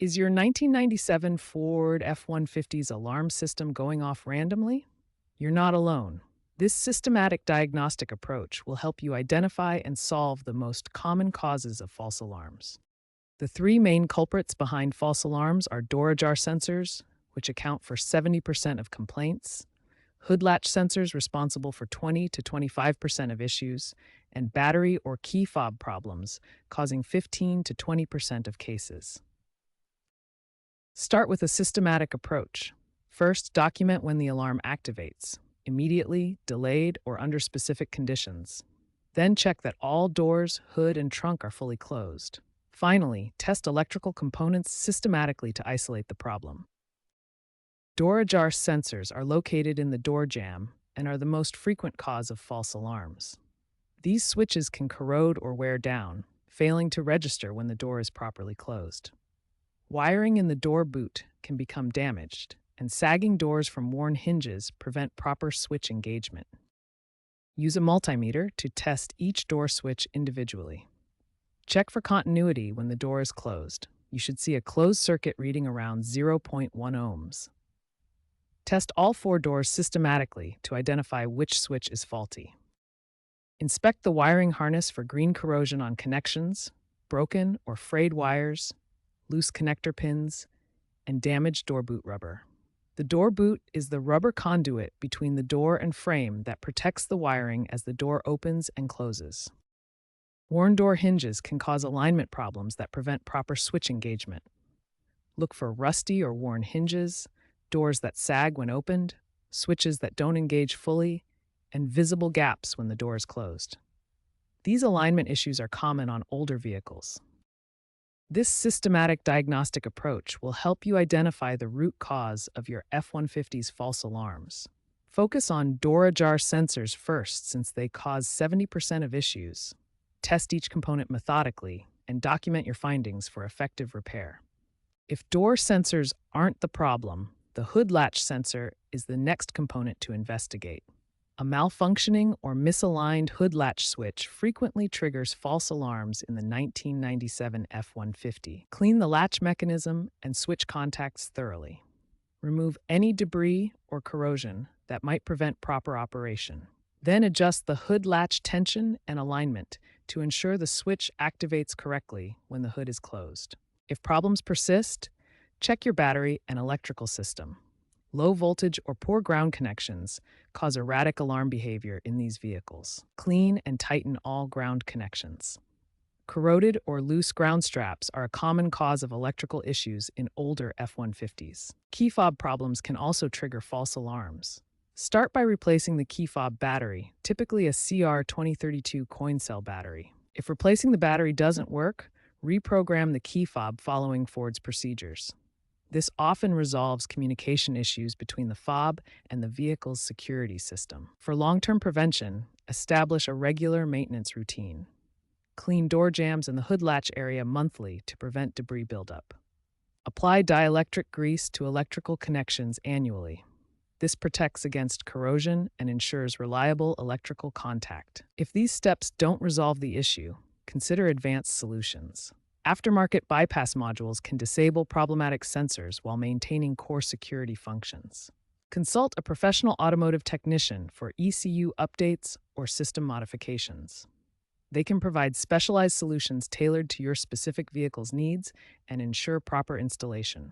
Is your 1997 Ford F-150's alarm system going off randomly? You're not alone. This systematic diagnostic approach will help you identify and solve the most common causes of false alarms. The three main culprits behind false alarms are door ajar sensors, which account for 70% of complaints, hood latch sensors responsible for 20 to 25% of issues, and battery or key fob problems causing 15 to 20% of cases. Start with a systematic approach. First, document when the alarm activates, immediately, delayed, or under specific conditions. Then check that all doors, hood, and trunk are fully closed. Finally, test electrical components systematically to isolate the problem. Door ajar sensors are located in the door jamb and are the most frequent cause of false alarms. These switches can corrode or wear down, failing to register when the door is properly closed. Wiring in the door boot can become damaged, and sagging doors from worn hinges prevent proper switch engagement. Use a multimeter to test each door switch individually. Check for continuity when the door is closed. You should see a closed circuit reading around 0.1 ohms. Test all four doors systematically to identify which switch is faulty. Inspect the wiring harness for green corrosion on connections, broken or frayed wires, loose connector pins, and damaged door boot rubber. The door boot is the rubber conduit between the door and frame that protects the wiring as the door opens and closes. Worn door hinges can cause alignment problems that prevent proper switch engagement. Look for rusty or worn hinges, doors that sag when opened, switches that don't engage fully, and visible gaps when the door is closed. These alignment issues are common on older vehicles. This systematic diagnostic approach will help you identify the root cause of your F-150's false alarms. Focus on door ajar sensors first since they cause 70% of issues. Test each component methodically and document your findings for effective repair. If door sensors aren't the problem, the hood latch sensor is the next component to investigate. A malfunctioning or misaligned hood latch switch frequently triggers false alarms in the 1997 F-150. Clean the latch mechanism and switch contacts thoroughly. Remove any debris or corrosion that might prevent proper operation. Then adjust the hood latch tension and alignment to ensure the switch activates correctly when the hood is closed. If problems persist, check your battery and electrical system. Low voltage or poor ground connections cause erratic alarm behavior in these vehicles. Clean and tighten all ground connections. Corroded or loose ground straps are a common cause of electrical issues in older F-150s. Key fob problems can also trigger false alarms. Start by replacing the key fob battery, typically a CR2032 coin cell battery. If replacing the battery doesn't work, reprogram the key fob following Ford's procedures. This often resolves communication issues between the fob and the vehicle's security system. For long-term prevention, establish a regular maintenance routine. Clean door jambs and the hood latch area monthly to prevent debris buildup. Apply dielectric grease to electrical connections annually. This protects against corrosion and ensures reliable electrical contact. If these steps don't resolve the issue, consider advanced solutions. Aftermarket bypass modules can disable problematic sensors while maintaining core security functions. Consult a professional automotive technician for ECU updates or system modifications. They can provide specialized solutions tailored to your specific vehicle's needs and ensure proper installation.